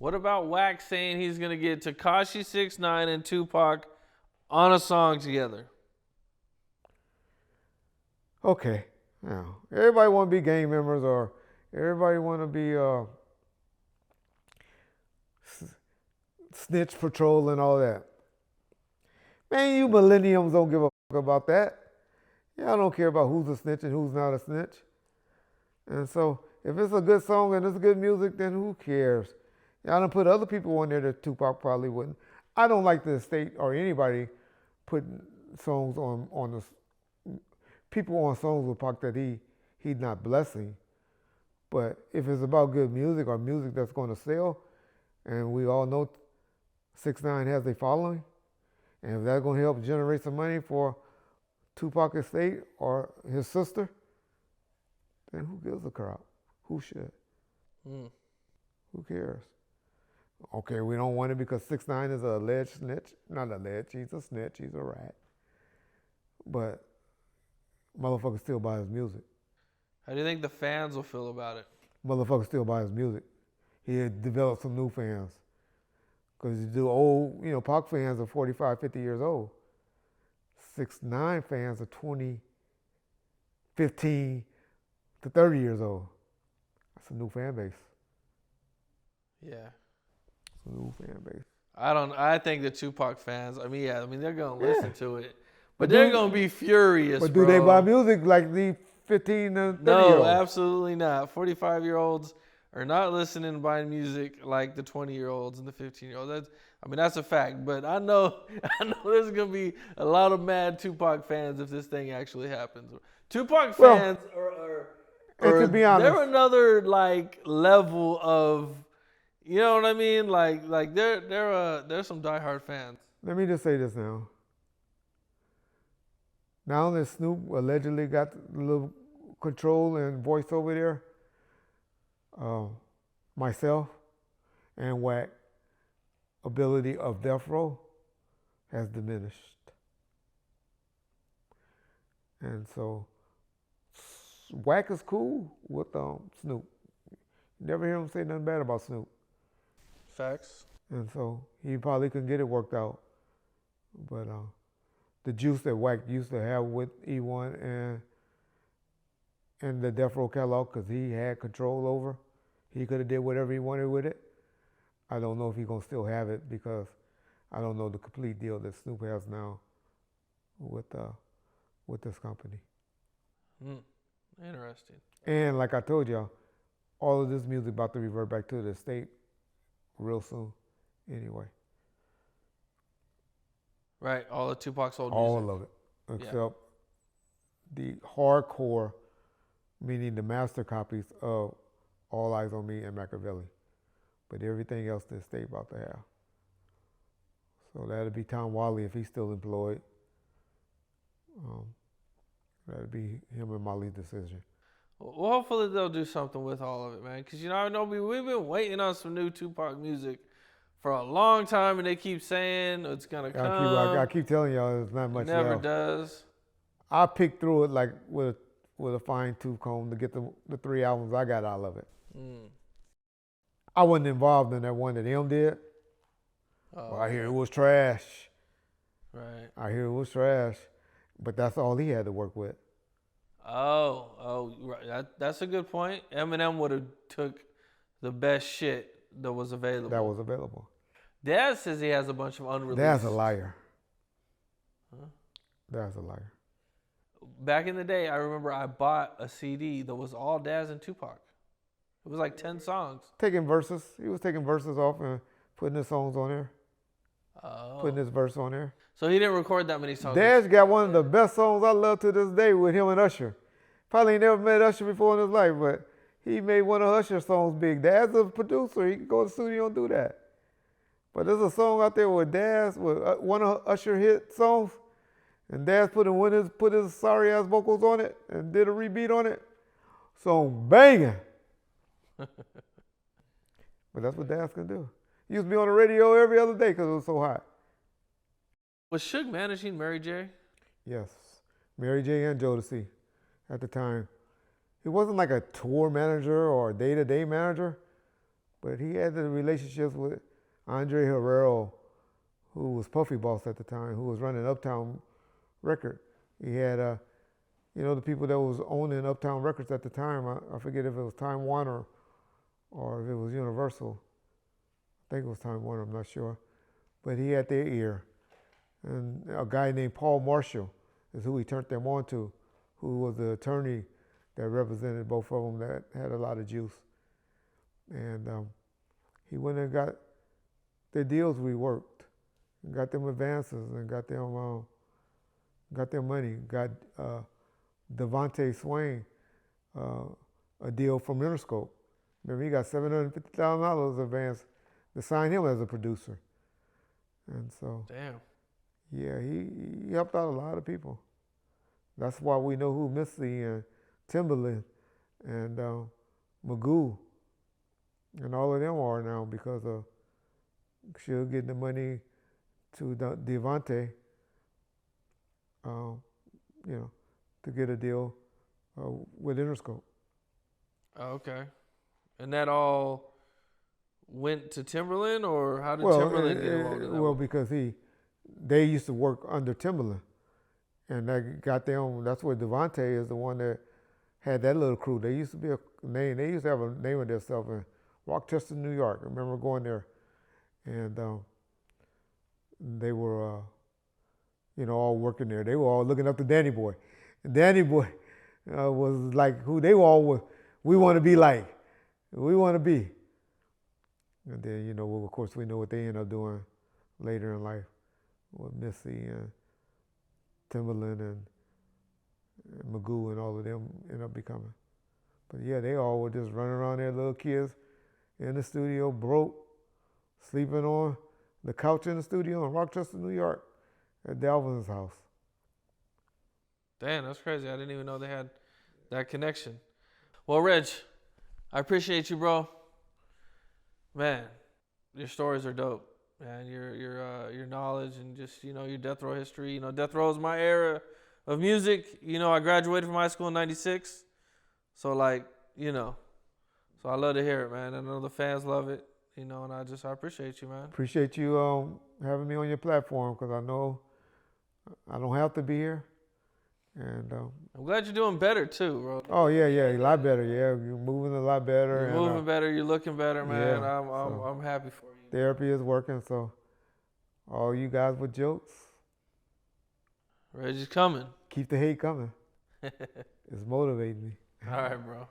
What about Wack saying he's gonna get Tekashi 6ix9ine and Tupac on a song together? Okay. Now, everybody want to be gang members or everybody want to be snitch patrol and all that. Man, you millenniums don't give a fuck about that. Y'all don't care about who's a snitch and who's not a snitch. And so, if it's a good song and it's good music, then who cares? Y'all done put other people on there that Tupac probably wouldn't. I don't like the estate or anybody putting songs on the people on songs with Pac that he's not blessing. But if it's about good music or music that's going to sell, and we all know 6ix9ine has a following, and if that's going to help generate some money for Tupac estate or his sister, then who gives a crap? Who should? Who cares? Okay, we don't want it because 6ix9ine is an alleged snitch. Not alleged, he's a snitch, he's a rat. But motherfuckers still buy his music. How do you think the fans will feel about it? Motherfuckers still buy his music. He had developed some new fans. Because you do old, Pac fans are 45, 50 years old. 6ix9ine fans are 20, 15 to 30 years old. That's a new fan base. Yeah. It's a new fan base. I think the Tupac fans, they're gonna listen to it. But they're gonna be furious. But do they buy music like the 15 to 30 year olds? No, absolutely not. 45-year-olds are not listening and buying music like the 20-year-olds and the 15-year-olds. That's a fact. But I know there's gonna be a lot of mad Tupac fans if this thing actually happens. Tupac fans to be honest, they're another level of, you know what I mean? Like they're some diehard fans. Let me just say this now. Now that Snoop allegedly got a little control and voice over there, myself and Wack ability of Death Row has diminished. And so Wack is cool with Snoop. Never hear him say nothing bad about Snoop. Facts. And so he probably can get it worked out. But the juice that Wack used to have with E1 and the Death Row catalog, because he had control over, he could have did whatever he wanted with it. I don't know if he's going to still have it because I don't know the complete deal that Snoop has now with this company. Interesting. And like I told y'all, all of this music about to revert back to the estate real soon anyway. Right, all of Tupac's old music. All of it, except the hardcore, meaning the master copies of All Eyes on Me and Machiavelli. But everything else the estate about to have. So that'll be Tom Wally if he's still employed. That'll be him and Molly's decision. Well, hopefully they'll do something with all of it, man. Because, I know we've been waiting on some new Tupac music for a long time, and they keep saying it's going to come. I keep telling y'all there's not much Never left. does. I picked through it like with a fine-tooth comb to get the 3 albums I got out of it. I wasn't involved in that one that him did. Well, I hear it was trash. Right. I hear it was trash. But that's all he had to work with. Oh, right. That's a good point. Eminem would have took the best shit that was available. Daz says he has a bunch of unreleased. That's a liar. Huh? That's a liar. Back in the day, I remember I bought a CD that was all Daz and Tupac. It was like 10 songs. Taking verses. He was taking verses off and putting his songs on there. Putting his verse on there. So he didn't record that many songs. Daz got one of the best songs I love to this day with him and Usher. Probably never met Usher before in his life, but he made one of Usher's songs big. Daz is a producer. He can go to the studio and do that. But there's a song out there with Daz, with one of Usher hit songs, and Daz put his sorry ass vocals on it and did a rebeat on it. Song banging. But that's what Daz can do. He used to be on the radio every other day because it was so hot. Was Suge managing Mary J? Yes. Mary J and Jodeci at the time. He wasn't like a tour manager or a day-to-day manager, But he had the relationships with Andre Herrero, who was Puffy Boss at the time, who was running Uptown Record. He had, the people that was owning Uptown Records at the time. I forget if it was Time Warner or if it was Universal. I think it was Time Warner, I'm not sure. But he had their ear. And a guy named Paul Marshall is who he turned them on to, who was the attorney that represented both of them that had a lot of juice. And he went and got their deals reworked, and got them advances, and got them money. Got Devante Swain a deal from Interscope. Remember, he got $750,000 advance to sign him as a producer. And so, damn. Yeah, he helped out a lot of people. That's why we know who Missy and Timberland and Magoo and all of them are now, because of she'll get the money to Devante, to get a deal with Interscope. Oh, okay. And that all went to Timberland, or how did Timberland get involved in that? Well, because they used to work under Timberland, and that got them. That's where Devante is the one that had that little crew. They used to be a name. They used to have a name of themselves in Rochester, New York. I remember going there, and they were, all working there. They were all looking up to Danny Boy. And Danny Boy was like who they were all. We want to be like. We want to be. And then, of course, we know what they end up doing later in life with Missy and Timberland and Magoo and all of them end up becoming. But yeah, they all were just running around there, little kids in the studio, broke, sleeping on the couch in the studio in Rochester, New York, at Dalvin's house. Damn, that's crazy. I didn't even know they had that connection. Well, Reg, I appreciate you, bro. Man, your stories are dope. Man, your knowledge and just, your death row history. Death row is my era of music. I graduated from high school in 96. So so I love to hear it, man. I know the fans love it, and I appreciate you, man. Appreciate you having me on your platform, because I know I don't have to be here. And I'm glad you're doing better too, bro. Oh yeah, a lot better. Yeah, you're moving a lot better. You're moving better. You're looking better, man. Yeah, I'm happy for you. Therapy is working, so all you guys with jokes, Reggie's coming. Keep the hate coming. It's motivating me. All right, bro.